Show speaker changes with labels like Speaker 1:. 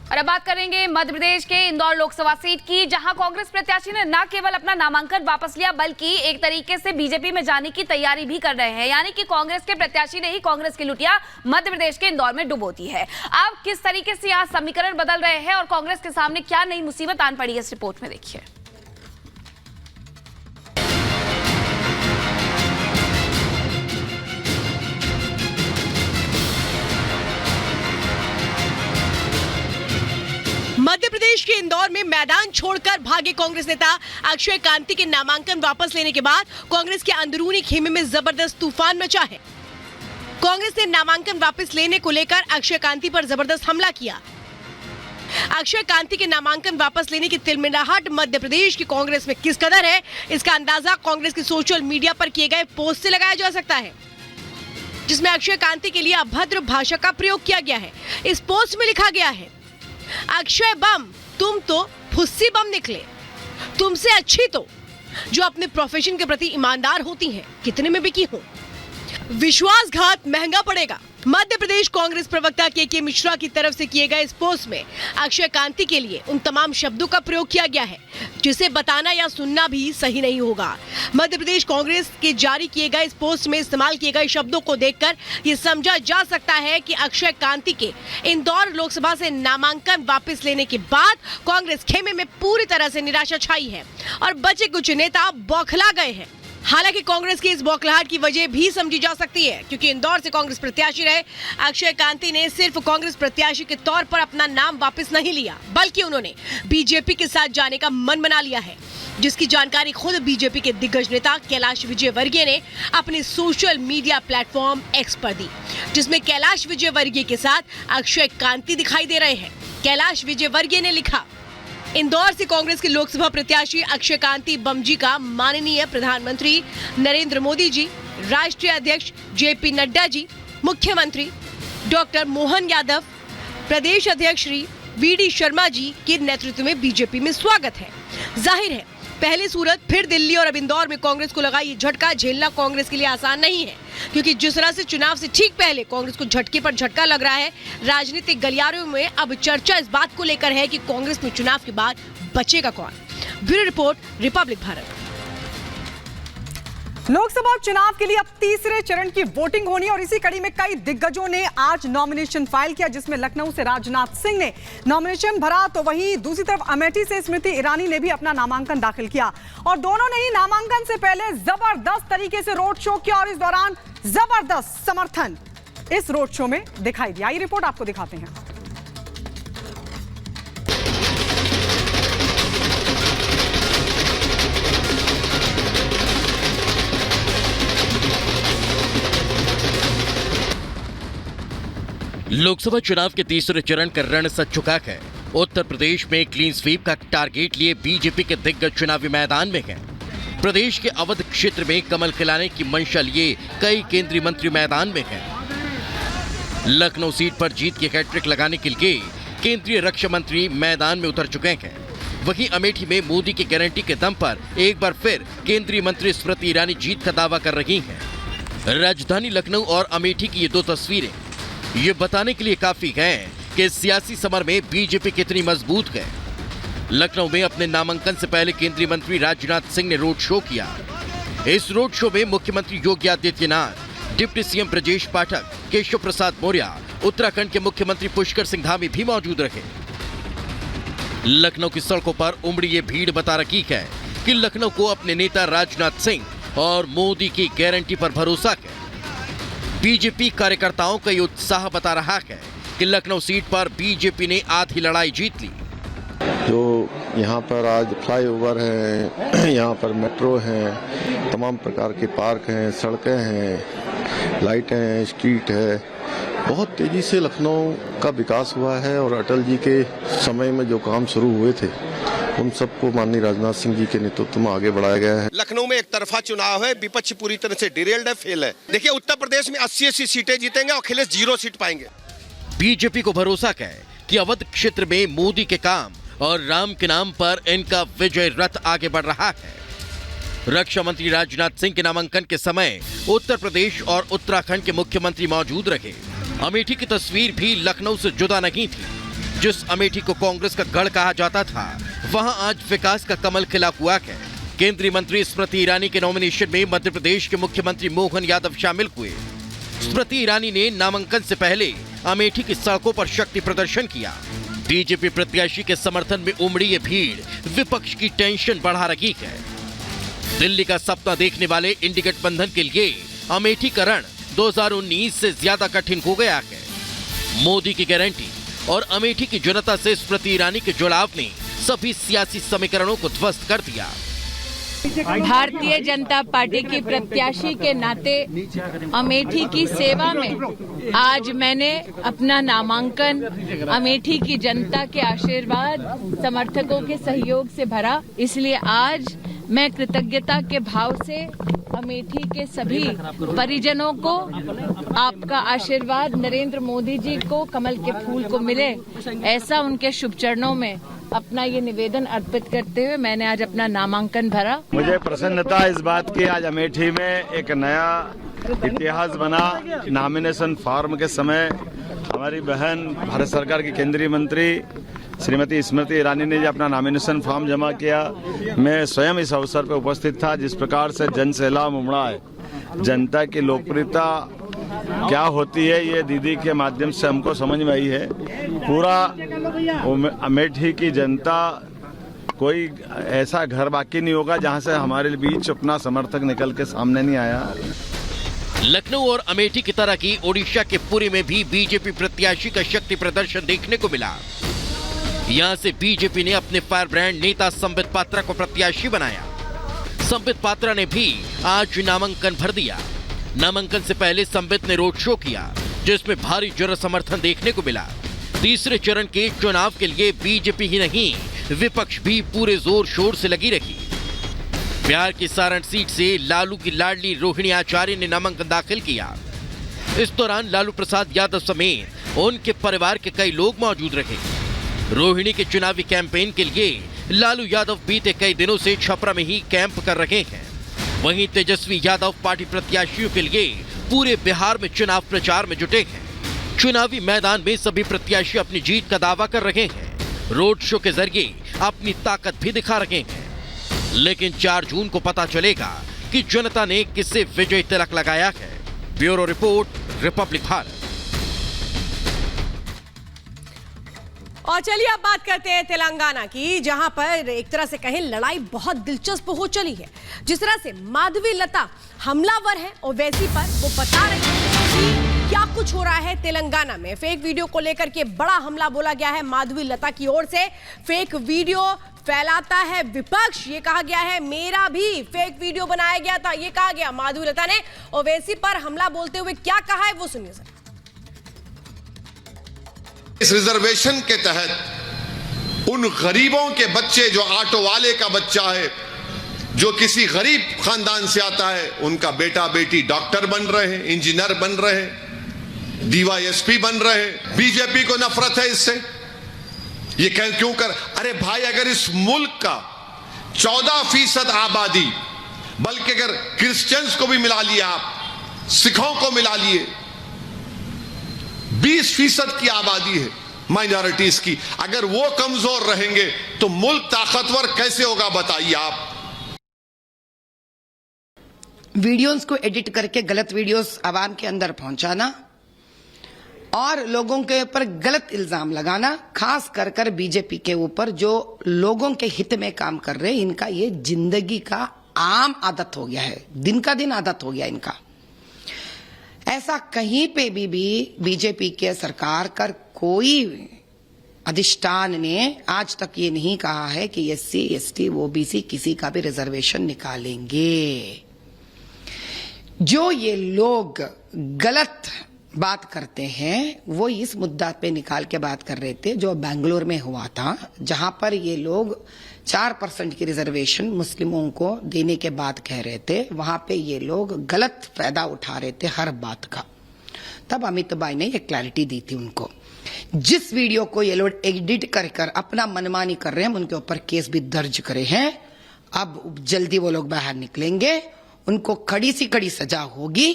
Speaker 1: और अब बात करेंगे मध्य प्रदेश के इंदौर लोकसभा सीट की, जहां कांग्रेस प्रत्याशी ने न केवल अपना नामांकन वापस लिया बल्कि एक तरीके से बीजेपी में जाने की तैयारी भी कर रहे हैं। यानी कि कांग्रेस के प्रत्याशी ने ही कांग्रेस की लुटिया मध्य प्रदेश के इंदौर में डुबो दी है। अब किस तरीके से यहाँ समीकरण बदल रहे हैं और कांग्रेस के सामने क्या नई मुसीबत आन पड़ी है, इस रिपोर्ट में देखिए।
Speaker 2: मध्य प्रदेश के इंदौर में मैदान छोड़कर भागे कांग्रेस नेता अक्षय कांति के नामांकन वापस लेने के बाद कांग्रेस के अंदरूनी खेमे में जबरदस्त तूफान मचा है। कांग्रेस ने नामांकन वापस लेने को लेकर अक्षय कांति पर जबरदस्त हमला किया। अक्षय कांति के नामांकन वापस लेने की तिलमिलाहट मध्य प्रदेश की कांग्रेस में किस कदर है, इसका अंदाजा कांग्रेस की सोशल मीडिया पर किए गए पोस्ट से लगाया जा सकता है, जिसमें अक्षय कांति के लिए अभद्र भाषा का प्रयोग किया गया है। इस पोस्ट में लिखा गया है, अक्षय बम तुम तो फुस्सी बम निकले, तुमसे अच्छी तो जो अपने प्रोफेशन के प्रति ईमानदार होती हैं कितने में बिकी हो। विश्वासघात महंगा पड़ेगा। मध्य प्रदेश कांग्रेस प्रवक्ता के मिश्रा की तरफ से किए गए इस पोस्ट में अक्षय कांति के लिए उन तमाम शब्दों का प्रयोग किया गया है जिसे बताना या सुनना भी सही नहीं होगा। मध्य प्रदेश कांग्रेस के जारी किए गए इस पोस्ट में इस्तेमाल किए गए शब्दों को देखकर ये समझा जा सकता है कि अक्षय कांति के इंदौर लोकसभा से नामांकन वापस लेने के बाद कांग्रेस खेमे में पूरी तरह से निराशा छाई है और बचे कुछ नेता बौखला गए हैं। हालांकि कांग्रेस की इस बौखलाहट की वजह भी समझी जा सकती है, क्योंकि इंदौर से कांग्रेस प्रत्याशी रहे अक्षय कांति ने सिर्फ कांग्रेस प्रत्याशी के तौर पर अपना नाम वापस नहीं लिया, बल्कि उन्होंने बीजेपी के साथ जाने का मन बना लिया है, जिसकी जानकारी खुद बीजेपी के दिग्गज नेता कैलाश विजयवर्गीय ने अपने सोशल मीडिया प्लेटफॉर्म एक्स पर दी, जिसमें कैलाश विजयवर्गीय के साथ अक्षय कांति दिखाई दे रहे हैं। कैलाश विजयवर्गीय ने लिखा, इंदौर से कांग्रेस के लोकसभा प्रत्याशी अक्षय कांति बमजी का माननीय प्रधानमंत्री नरेंद्र मोदी जी, राष्ट्रीय अध्यक्ष जेपी नड्डा जी, मुख्यमंत्री डॉक्टर मोहन यादव, प्रदेश अध्यक्ष श्री वीडी शर्मा जी के नेतृत्व में बीजेपी में स्वागत है। जाहिर है पहले सूरत फिर दिल्ली और अब इंदौर में कांग्रेस को लगा ये झटका झेलना कांग्रेस के लिए आसान नहीं है, क्योंकि जिस तरह से चुनाव से ठीक पहले कांग्रेस को झटके पर झटका लग रहा है, राजनीतिक गलियारों में अब चर्चा इस बात को लेकर है कि कांग्रेस में चुनाव के बाद बचेगा कौन। Bureau report, Republic Bharat.
Speaker 3: Lok Sabha चुनाव के लिए अब तीसरे चरण की वोटिंग होनी और इसी कड़ी में कई दिग्गजों ने आज नॉमिनेशन फाइल किया, जिसमें लखनऊ से राजनाथ सिंह ने नॉमिनेशन भरा तो वहीं दूसरी तरफ अमेठी से स्मृति ईरानी ने भी अपना नामांकन दाखिल किया और दोनों ने ही नामांकन से पहले जबरदस्त तरीके से रोड शो किया और इस दौरान जबरदस्त समर्थन इस रोड शो में दिखाई दिया। ये रिपोर्ट आपको दिखाते हैं।
Speaker 4: लोकसभा चुनाव के तीसरे चरण का रण सज चुका है। उत्तर प्रदेश में क्लीन स्वीप का टारगेट लिए बीजेपी के दिग्गज चुनावी मैदान में हैं। प्रदेश के अवध क्षेत्र में कमल खिलाने की मंशा लिए कई केंद्रीय मंत्री मैदान में हैं। लखनऊ सीट पर जीत की हैट्रिक लगाने के लिए केंद्रीय रक्षा मंत्री मैदान में उतर चुके हैं। वहीं अमेठी में मोदी की गारंटी के दम पर एक बार फिर केंद्रीय मंत्री स्मृति ईरानी जीत का दावा कर रही हैं। राजधानी लखनऊ और अमेठी की ये दो तस्वीरें ये बताने के लिए काफी हैं कि सियासी समर में बीजेपी कितनी मजबूत है। लखनऊ में अपने नामांकन से पहले केंद्रीय मंत्री राजनाथ सिंह ने रोड शो किया। इस रोड शो में मुख्यमंत्री योगी आदित्यनाथ, डिप्टी सीएम ब्रजेश पाठक, केशव प्रसाद मौर्य, उत्तराखंड के मुख्यमंत्री पुष्कर सिंह धामी भी मौजूद रहे। लखनऊ की सड़कों पर उमड़ी ये भीड़ बता रही है कि लखनऊ को अपने नेता राजनाथ सिंह और मोदी की गारंटी पर भरोसा है। बीजेपी कार्यकर्ताओं का ये उत्साह बता रहा है कि लखनऊ सीट पर बीजेपी ने आधी लड़ाई जीत ली।
Speaker 5: जो यहाँ पर आज फ्लाईओवर है, यहाँ पर मेट्रो है, तमाम प्रकार के पार्क हैं, सड़कें हैं, लाइटें हैं, स्ट्रीट है, बहुत तेजी से लखनऊ का विकास हुआ है और अटल जी के समय में जो काम शुरू हुए थे उन सबको माननीय राजनाथ सिंह जी के नेतृत्व में आगे बढ़ाया गया है।
Speaker 6: लखनऊ में एक तरफा चुनाव है, विपक्ष पूरी तरह से डिरेल्ड है, फेल है। देखिए उत्तर प्रदेश में 80 सीटें जीतेंगे और अखिलेश 0 सीट पाएंगे।
Speaker 4: बीजेपी को भरोसा है कि अवध क्षेत्र में मोदी के काम और राम के नाम पर इनका विजय रथ आगे बढ़ रहा है। रक्षा मंत्री राजनाथ सिंह के नामांकन के समय उत्तर प्रदेश और उत्तराखंड के मुख्यमंत्री मौजूद रहे। अमेठी की तस्वीर भी लखनऊ से जुदा नहीं थी। जिस अमेठी को कांग्रेस का गढ़ कहा जाता था, वहां आज विकास का कमल खिला हुआ है। केंद्रीय मंत्री स्मृति ईरानी के नॉमिनेशन में मध्य प्रदेश के मुख्यमंत्री मोहन यादव शामिल हुए। स्मृति ईरानी ने नामांकन से पहले अमेठी की सड़कों पर शक्ति प्रदर्शन किया। बीजेपी प्रत्याशी के समर्थन में उमड़ी ये भीड़ विपक्ष की टेंशन बढ़ा रही है। दिल्ली का सपना देखने वाले इंडी गठबंधन के लिए अमेठी का रण 2019 से ज्यादा कठिन हो गया है। मोदी की गारंटी और अमेठी की जनता से स्मृति ईरानी के जुड़ाव ने सभी सियासी समीकरणों को ध्वस्त कर दिया।
Speaker 7: भारतीय जनता पार्टी की प्रत्याशी के नाते अमेठी की सेवा में आज मैंने अपना नामांकन अमेठी की जनता के आशीर्वाद, समर्थकों के सहयोग से भरा। इसलिए आज मैं कृतज्ञता के भाव से अमेठी के सभी परिजनों को आपका आशीर्वाद, नरेंद्र मोदी जी को कमल के फूल को मिले, ऐसा उनके शुभ चरणों में अपना ये निवेदन अर्पित करते हुए मैंने आज अपना नामांकन भरा।
Speaker 8: मुझे प्रसन्नता इस बात की आज अमेठी में एक नया इतिहास बना। नॉमिनेशन फॉर्म के समय हमारी बहन भारत सरकार की केंद्रीय मंत्री श्रीमती स्मृति ईरानी ने जो अपना नॉमिनेशन फॉर्म जमा किया, मैं स्वयं इस अवसर पर उपस्थित था। जिस प्रकार से जन सैलाब उमड़ा है, जनता की लोकप्रियता क्या होती है ये दीदी के माध्यम से हमको समझ में आई है। पूरा अमेठी की जनता, कोई ऐसा घर बाकी नहीं होगा जहां से हमारे बीच अपना समर्थक निकल के सामने नहीं आया।
Speaker 4: लखनऊ और अमेठी की तरह की ओडिशा के पुरी में भी बीजेपी प्रत्याशी का शक्ति प्रदर्शन देखने को मिला। यहां से बीजेपी ने अपने फायर ब्रांड नेता संबित पात्रा को प्रत्याशी बनाया। संबित पात्रा ने भी आज नामांकन भर दिया। नामांकन से पहले संबित ने रोड शो किया, जिसमें भारी जन समर्थन देखने को मिला। तीसरे चरण के चुनाव के लिए बीजेपी ही नहीं, विपक्ष भी पूरे जोर शोर से लगी रही। बिहार की सारण सीट से लालू की लाडली रोहिणी आचार्य ने नामांकन दाखिल किया। इस दौरान लालू प्रसाद यादव समेत उनके परिवार के कई लोग मौजूद रहे। रोहिणी के चुनावी कैंपेन के लिए लालू यादव बीते कई दिनों से छपरा में ही कैंप कर रहे हैं। वहीं तेजस्वी यादव पार्टी प्रत्याशियों के लिए पूरे बिहार में चुनाव प्रचार में जुटे हैं। चुनावी मैदान में सभी प्रत्याशी अपनी जीत का दावा कर रहे हैं। रोड शो के जरिए अपनी ताकत भी दिखा रहे हैं। लेकिन 4 जून को पता चलेगा कि जनता ने किससे विजय तिलक लगाया है। Bureau report, Republic Bharat.
Speaker 2: और चलिए अब बात करते हैं तेलंगाना की, जहां पर एक तरह से कहें लड़ाई बहुत दिलचस्प हो चली है। जिस तरह से माधवी लता हमलावर है, ओवैसी पर वो बता रही है कि क्या कुछ हो रहा है तेलंगाना में। फेक वीडियो को लेकर के बड़ा हमला बोला गया है माधवी लता की ओर से। फेक वीडियो फैलाता है विपक्ष, ये कहा गया है। मेरा भी फेक वीडियो बनाया गया था, ये कहा गया। माधवी लता ने ओवैसी पर हमला बोलते हुए क्या कहा है वो सुनिए सर।
Speaker 9: इस रिजर्वेशन के तहत उन गरीबों के बच्चे, जो ऑटो वाले का बच्चा है, जो किसी गरीब खानदान से आता है, उनका बेटा बेटी डॉक्टर बन रहे हैं, इंजीनियर बन रहे हैं, डीवाईएसपी बन रहे हैं। बीजेपी को नफरत है इससे। ये क्यों कर? अरे भाई, अगर इस मुल्क का 14% आबादी, बल्कि अगर क्रिश्चियंस को भी मिला लिया, आप सिखों को मिला लिए, 20% की आबादी है माइनॉरिटीज की, अगर वो कमजोर रहेंगे तो मुल्क ताकतवर कैसे होगा बताइए आप।
Speaker 10: वीडियोस को एडिट करके गलत वीडियोस आवाम के अंदर पहुंचाना और लोगों के ऊपर गलत इल्जाम लगाना, खास कर कर बीजेपी के ऊपर जो लोगों के हित में काम कर रहे हैं, इनका ये जिंदगी का आम आदत हो गया है, दिन का दिन आदत हो गया इनका। ऐसा कहीं पे भी बीजेपी के सरकार का कोई अधिष्ठान ने आज तक ये नहीं कहा है कि एससी, एसटी, ओबीसी किसी का भी रिजर्वेशन निकालेंगे। जो ये लोग गलत बात करते हैं वो इस मुद्दा पे निकाल के बात कर रहे थे जो बेंगलोर में हुआ था, जहां पर ये लोग 4% की रिजर्वेशन मुस्लिमों को देने के बाद कह रहे थे। वहां पे ये लोग गलत फायदा उठा रहे थे हर बात का। तब अमित भाई ने ये क्लैरिटी दी थी उनको। जिस वीडियो को ये लोग एडिट कर कर अपना मनमानी कर रहे हैं, उनके ऊपर केस भी दर्ज करे हैं। अब जल्दी वो लोग बाहर निकलेंगे, उनको कड़ी सी कड़ी सजा होगी।